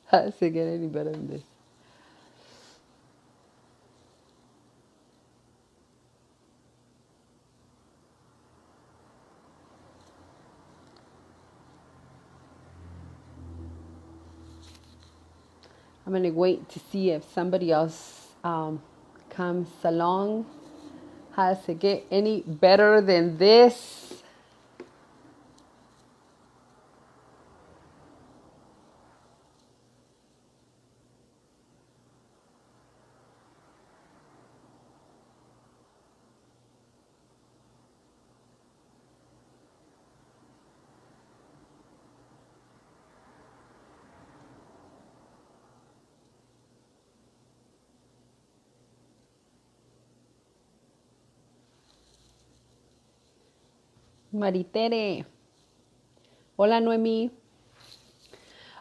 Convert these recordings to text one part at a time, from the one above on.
How does it get any better than this? I'm gonna wait to see if somebody else comes along. How does it get any better than this? Maritere. Hola, Noemi.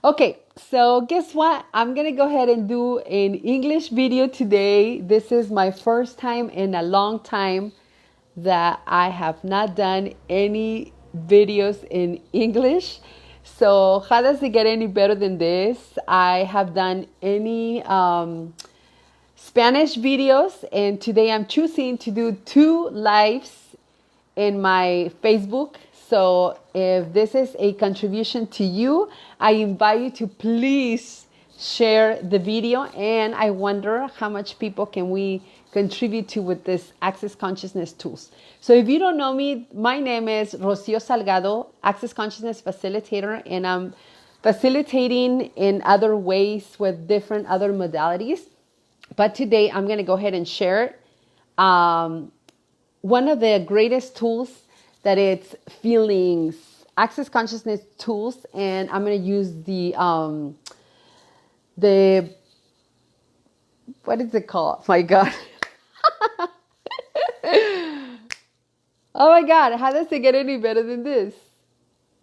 Okay, so guess what? I'm gonna go ahead and do an English video today. This is my first time in a long time that I have not done any videos in English. So how does it get any better than this? I have done any Spanish videos, and today I'm choosing to do 2 lives in my Facebook. So if this is a contribution to you, I invite you to please share the video. And I wonder how much people can we contribute to with this Access Consciousness tools. So if you don't know me, my name is Rocio Salgado, Access Consciousness Facilitator, and I'm facilitating in other ways with different other modalities. But today I'm going to go ahead and share one of the greatest tools that it's feelings, access consciousness tools, and I'm going to use the what is it called? My God. Oh my God, how does it get any better than this?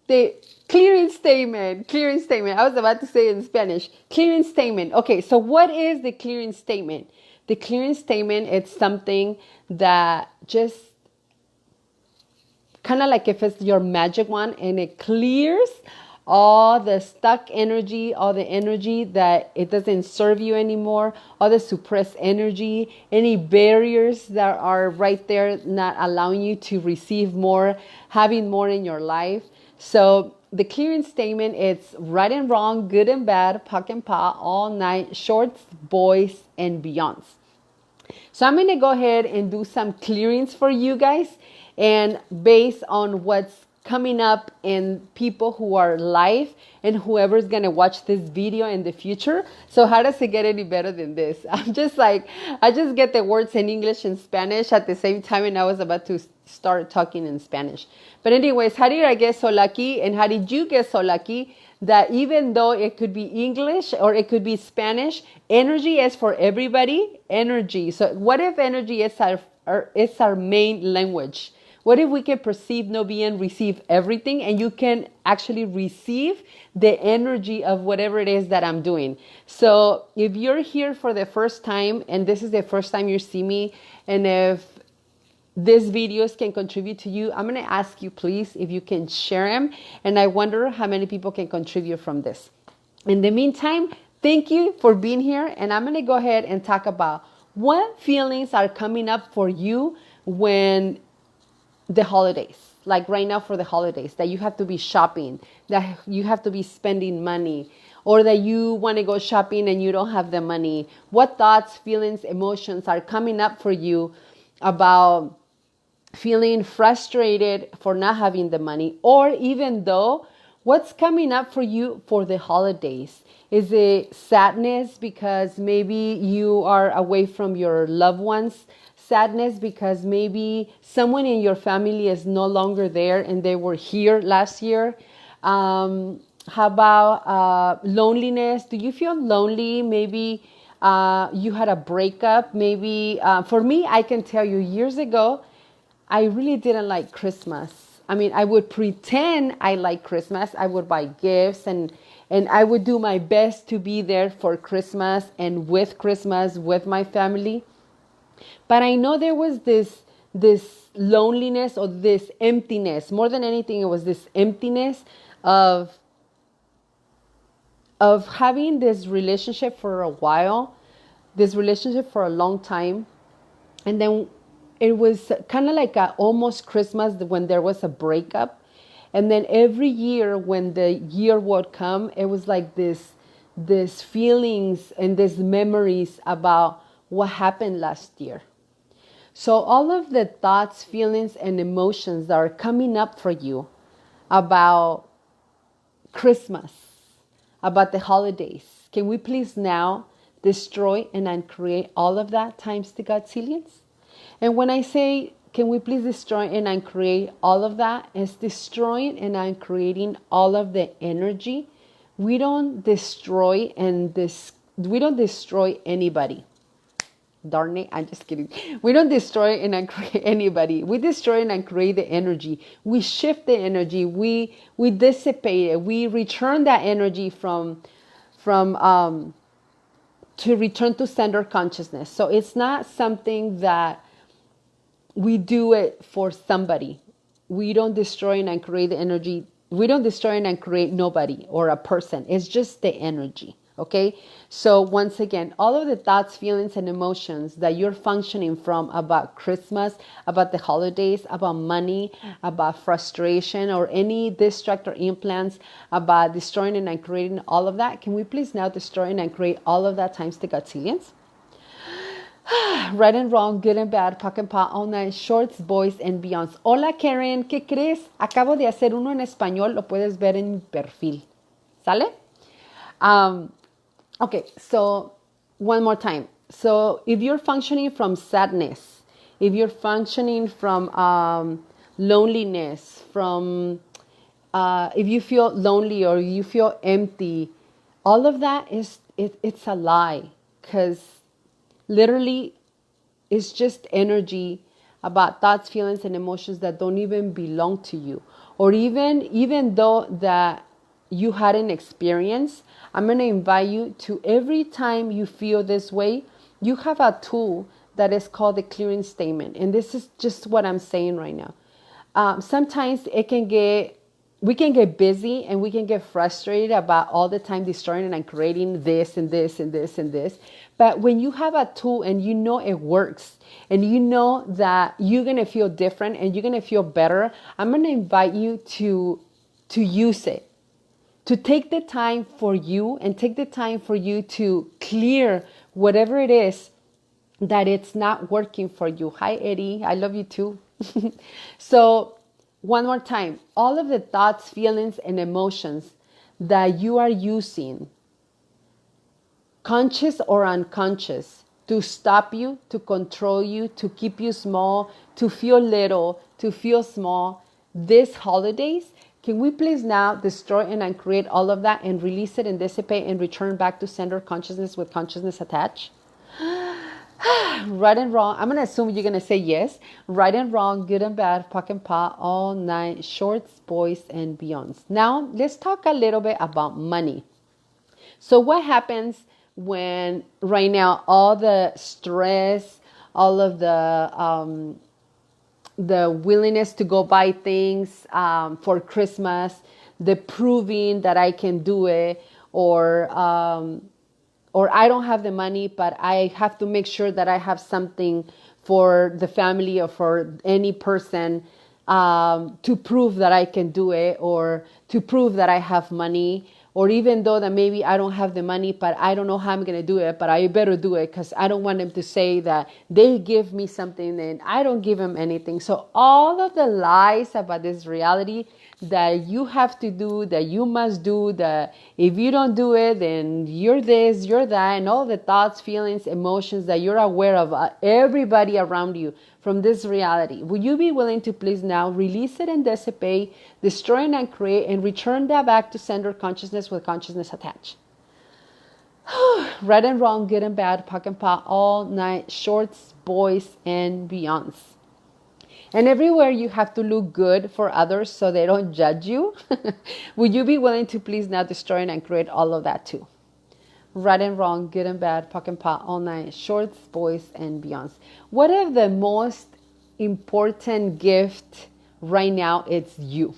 The clearing statement. Clearing statement. I was about to say it in Spanish. Clearing statement. Okay, so what is the clearing statement? The clearing statement, it's something that just kind of like if it's your magic wand, and it clears all the stuck energy, all the energy that it doesn't serve you anymore, all the suppressed energy, any barriers that are right there not allowing you to receive more, having more in your life. So the clearing statement, it's right and wrong, good and bad, puck and paw, all night, shorts, boys, and beyonds. So I'm going to go ahead and do some clearings for you guys, and based on what's coming up in people who are live and whoever's going to watch this video in the future. So how does it get any better than this? I'm just like, I just get the words in English and Spanish at the same time, and I was about to start talking in Spanish. But anyways, how did I get so lucky, and how did you get so lucky that even though it could be English or it could be Spanish, energy is for everybody? Energy. So what if energy is our main language? What if we can perceive, know, be, and receive everything, and you can actually receive the energy of whatever it is that I'm doing? So if you're here for the first time, and this is the first time you see me, and if these videos can contribute to you, I'm going to ask you, please, if you can share them. And I wonder how many people can contribute from this. In the meantime, thank you for being here. And I'm going to go ahead and talk about what feelings are coming up for you when the holidays, like right now for the holidays, that you have to be shopping, that you have to be spending money, or that you want to go shopping and you don't have the money. What thoughts, feelings, emotions are coming up for you about feeling frustrated for not having the money? Or even though, what's coming up for you for the holidays? Is it sadness because maybe you are away from your loved ones? Sadness because maybe someone in your family is no longer there and they were here last year? How about loneliness? Do you feel lonely? Maybe you had a breakup. Maybe for me, I can tell you, years ago, I really didn't like Christmas. I mean, I would pretend I like Christmas. I would buy gifts, and I would do my best to be there for Christmas and with my family. But I know there was this loneliness or this emptiness. More than anything, it was this emptiness of having this relationship for a while, this relationship for a long time. And then it was kind of like almost Christmas when there was a breakup. And then every year when the year would come, it was like this feelings and these memories about what happened last year. So all of the thoughts, feelings, and emotions that are coming up for you about Christmas, about the holidays, can we please now destroy and uncreate all of that times the godzillions? And when I say, can we please destroy and uncreate all of that, it's destroying and uncreating all of the energy. We don't destroy anybody. Darn it, I'm just kidding. We don't destroy and uncreate anybody. We destroy and uncreate the energy. We shift the energy. We dissipate it. We return that energy from to return to standard consciousness. So it's not something that we do it for somebody. We don't destroy and uncreate the energy. We don't destroy and uncreate nobody or a person. It's just the energy. Okay, so once again, all of the thoughts, feelings, and emotions that you're functioning from about Christmas, about the holidays, about money, about frustration, or any distract or implants, about destroying and uncreating all of that, can we please now destroy and uncreate all of that times the godzillions? Right and wrong, good and bad, POC and PA, all night, shorts, boys, and beyonds. Hola Karen, ¿qué crees? Acabo de hacer uno en español, lo puedes ver en mi perfil. ¿Sale? Okay, so one more time. So if you're functioning from sadness, if you're functioning from loneliness, from if you feel lonely or you feel empty, all of that it's a lie, because literally it's just energy about thoughts, feelings, and emotions that don't even belong to you. Or even though that you had an experience, I'm going to invite you to, every time you feel this way, you have a tool that is called the clearing statement. And this is just what I'm saying right now. Sometimes we can get busy and we can get frustrated about all the time destroying and creating this and this and this and this. But when you have a tool and you know it works and you know that you're going to feel different and you're going to feel better, I'm going to invite you to use it. To take the time for you and take the time for you to clear whatever it is that it's not working for you. Hi, Eddie. I love you too. So one more time, all of the thoughts, feelings, and emotions that you are using, conscious or unconscious, to stop you, to control you, to keep you small, to feel little, to feel small, this holidays, can we please now destroy and uncreate all of that and release it and dissipate and return back to center consciousness with consciousness attached? Right and wrong. I'm going to assume you're going to say yes. Right and wrong, good and bad, POC and PA, all night, shorts, boys, and beyonds. Now, let's talk a little bit about money. So what happens when right now all the stress, all of the willingness to go buy things for Christmas, the proving that I can do it, or I don't have the money, but I have to make sure that I have something for the family or for any person to prove that I can do it, or to prove that I have money. Or even though that maybe I don't have the money, but I don't know how I'm going to do it, but I better do it because I don't want them to say that they give me something and I don't give them anything. So all of the lies about this reality that you have to do, that you must do, that if you don't do it, then you're this, you're that, and all the thoughts, feelings, emotions that you're aware of, everybody around you from this reality. Will you be willing to please now release it and dissipate, destroy and uncreate, and return that back to center consciousness with consciousness attached? Right and wrong, good and bad, POC and PA, all night, shorts, boys, and beyonds. And everywhere you have to look good for others so they don't judge you. Would you be willing to please now destroy and uncreate all of that too? Right and wrong, good and bad, POC and PA, all night, shorts, boys, and beyonds. What if the most important gift right now, it's you?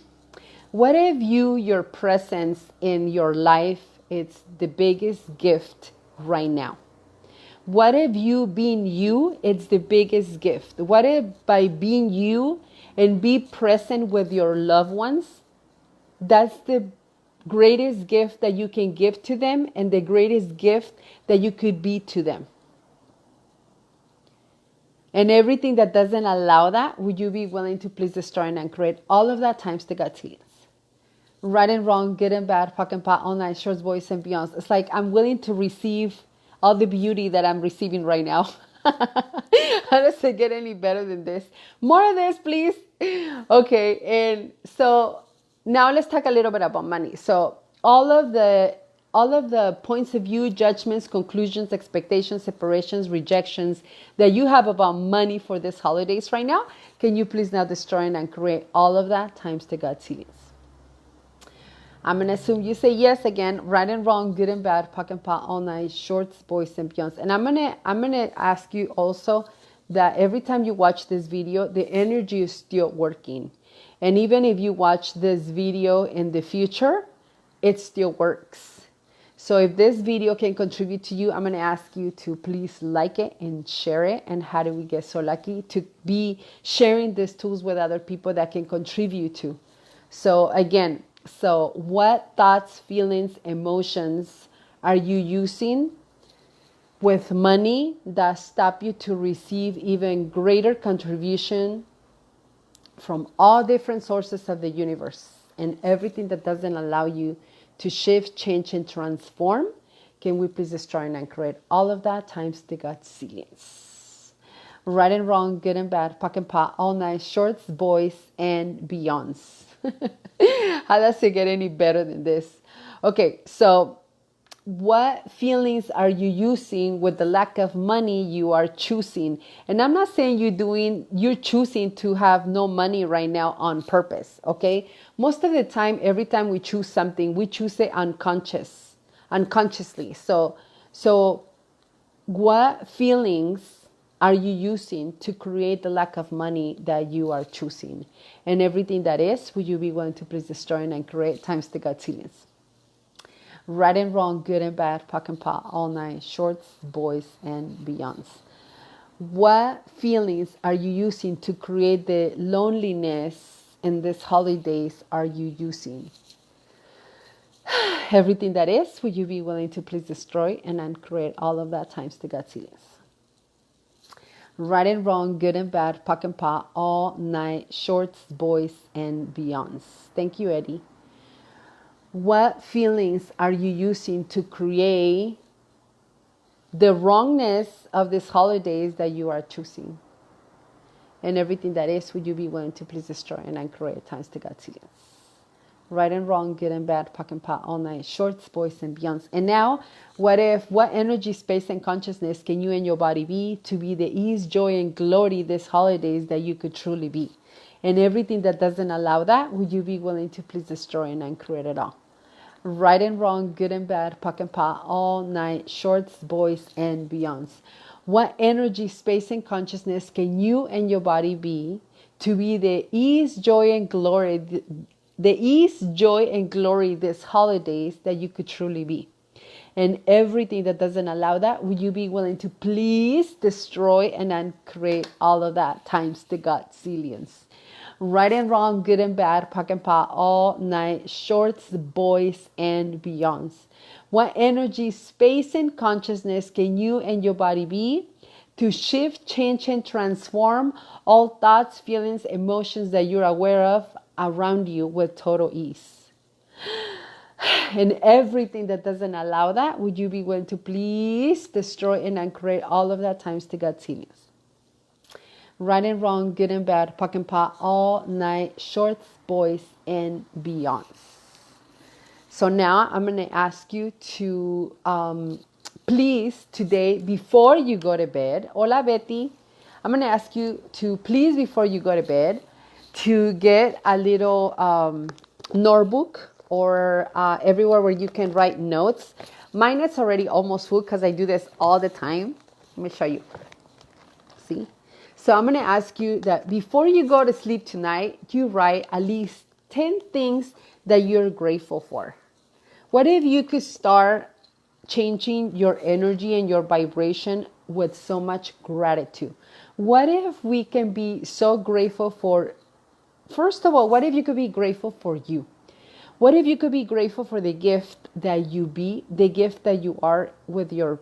What if your presence in your life, it's the biggest gift right now? What if you being you, it's the biggest gift? What if by being you and be present with your loved ones, that's the greatest gift that you can give to them and the greatest gift that you could be to them? And everything that doesn't allow that, would you be willing to please destroy and uncreate all of that times the Godzillas? Right and wrong, good and bad, POC and POC, all night, shorts, boys, and beyonds. It's like I'm willing to receive all the beauty that I'm receiving right now. How does it get any better than this? More of this, please. Okay, and so now let's talk a little bit about money. So all of the points of view, judgments, conclusions, expectations, separations, rejections that you have about money for this holidays right now, can you please now destroy and uncreate all of that times the Godzillas? I'm going to assume you say yes again, right and wrong, good and bad, POC and POC, all night, shorts, boys, and beyonds. And I'm going to ask you also that every time you watch this video, the energy is still working. And even if you watch this video in the future, it still works. So if this video can contribute to you, I'm going to ask you to please like it and share it. And how do we get so lucky to be sharing these tools with other people that can contribute to? So again, so what thoughts, feelings, emotions are you using with money that stop you to receive even greater contribution from all different sources of the universe, and everything that doesn't allow you to shift, change, and transform? Can we please destroy and uncreate all of that times the Godzillions? Right and wrong, good and bad, POC and POC, all night, shorts, boys, and beyonds. How does it get any better than this? Okay, so what feelings are you using with the lack of money you are choosing? And I'm not saying you're choosing to have no money right now on purpose, okay? Most of the time, every time we choose something, we choose it unconsciously. So what feelings are you using to create the lack of money that you are choosing? And everything that is, would you be willing to please destroy and create times the Godzillions? Right and wrong, good and bad, POC and POC, all night, shorts, boys, and beyonds. What feelings are you using to create the loneliness in these holidays are you using? Everything that is, would you be willing to please destroy and uncreate all of that times the Godzillions? Right and wrong, good and bad, POC and POC, all night, shorts, boys, and beyonds. Thank you, Eddie. What feelings are you using to create the wrongness of these holidays that you are choosing? And everything that is, would you be willing to please destroy and uncreate times the Godzillions? Right and wrong, good and bad, POC and POC, all night, shorts, boys, and beyonds. And now, what energy, space, and consciousness can you and your body be to be the ease, joy, and glory these holidays that you could truly be? And everything that doesn't allow that, would you be willing to please destroy and uncreate it all? Right and wrong, good and bad, POC and POC, all night, shorts, boys, and beyonds. What energy, space, and consciousness can you and your body be to be the ease, joy, and glory, the ease, joy, and glory these holidays that you could truly be? And everything that doesn't allow that, would you be willing to please destroy and uncreate all of that times the Godzillions? Right and wrong, good and bad, POC and POC, all night, shorts, boys, and beyonds. What energy, space, and consciousness can you and your body be to shift, change, and transform all thoughts, feelings, emotions that you're aware of around you with total ease? And everything that doesn't allow that, would you be willing to please destroy and uncreate all of that times the Godzillions? Right and wrong, good and bad, POC and POC, all night, shorts, boys, and beyonds. So now I'm going to ask you to please today, before you go to bed, hola Betty, I'm going to ask you to please, before you go to bed, to get a little notebook or everywhere where you can write notes. Mine is already almost full because I do this all the time. Let me show you. See? So I'm going to ask you that before you go to sleep tonight, you write at least 10 things that you're grateful for. What if you could start changing your energy and your vibration with so much gratitude? What if we can be so grateful for, first of all, what if you could be grateful for you? What if you could be grateful for the gift that you be, the gift that you are with your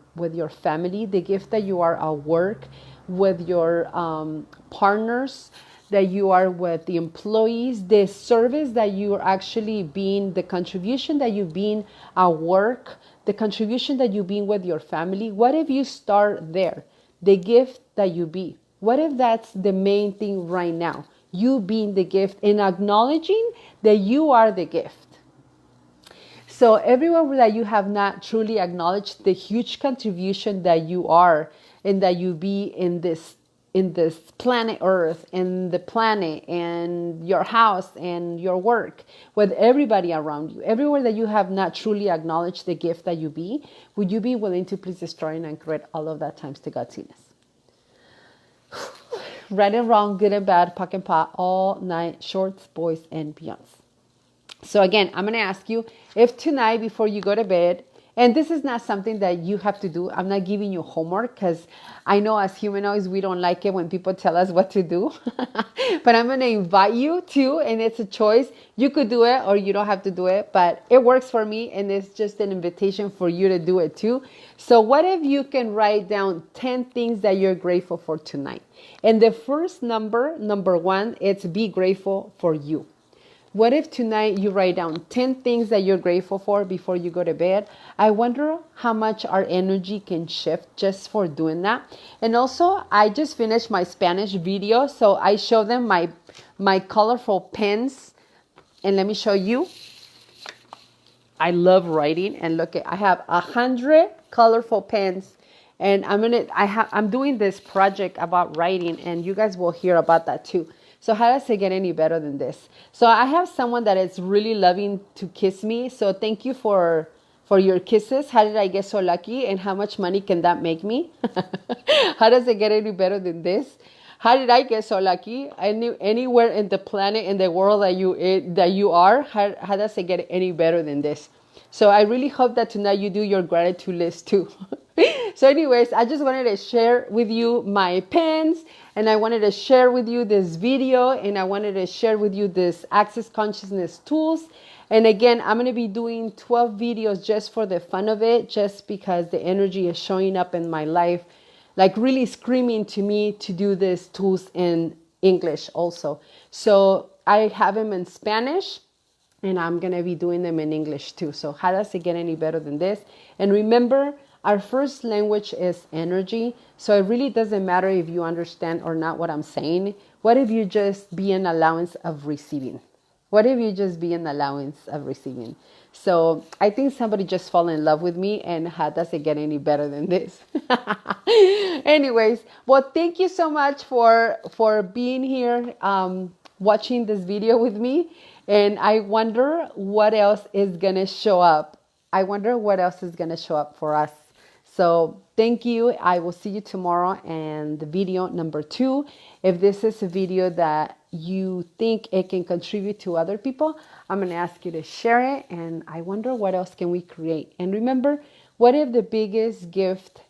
family, the gift that you are at work, with your partners, that you are with the employees, the service that you are actually being, the contribution that you've been at work, the contribution that you've been with your family. What if you start there? The gift that you be. What if that's the main thing right now? You being the gift and acknowledging that you are the gift. So everywhere that you have not truly acknowledged the huge contribution that you are and that you be in this planet Earth, in the planet, and your house and your work, with everybody around you, everywhere that you have not truly acknowledged the gift that you be, would you be willing to please destroy and create all of that times to God's goodness? Right and wrong, good and bad, puck and pot, all night, shorts, boys, and beyonds. So again, I'm going to ask you if tonight before you go to bed, and this is not something that you have to do. I'm not giving you homework because I know as humanoids, we don't like it when people tell us what to do. But I'm going to invite you to, and it's a choice. You could do it or you don't have to do it, but it works for me. And it's just an invitation for you to do it too. So what if you can write down 10 things that you're grateful for tonight? And the first number one, it's be grateful for you. What if tonight you write down 10 things that you're grateful for before you go to bed? I wonder how much our energy can shift just for doing that. And also, I just finished my Spanish video, so I show them my colorful pens. And let me show you. I love writing, and look, I have 100 colorful pens. And I'm doing this project about writing, and you guys will hear about that too. So how does it get any better than this? So I have someone that is really loving to kiss me. So thank you for your kisses. How did I get so lucky? And how much money can that make me? How does it get any better than this? How did I get so lucky? Anywhere in the planet, in the world that you are, how does it get any better than this? So I really hope that tonight you do your gratitude list too. So anyways, I just wanted to share with you my pens, and I wanted to share with you this video, and I wanted to share with you this Access Consciousness tools. And again, I'm going to be doing 12 videos just for the fun of it, just because the energy is showing up in my life, like really screaming to me to do these tools in English also. So I have them in Spanish, and I'm going to be doing them in English too. So how does it get any better than this? And remember, our first language is energy. So it really doesn't matter if you understand or not what I'm saying. What if you just be an allowance of receiving? What if you just be an allowance of receiving? So I think somebody just fell in love with me, and how does it get any better than this? Anyways, well, thank you so much for being here, watching this video with me. And I wonder what else is going to show up. I wonder what else is going to show up for us. So thank you. I will see you tomorrow and the video number 2. If this is a video that you think it can contribute to other people, I'm going to ask you to share it. And I wonder what else can we create. And remember, what if the biggest gift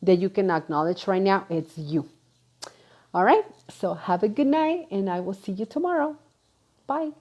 that you can acknowledge right now, it's you. All right. So have a good night, and I will see you tomorrow. Bye.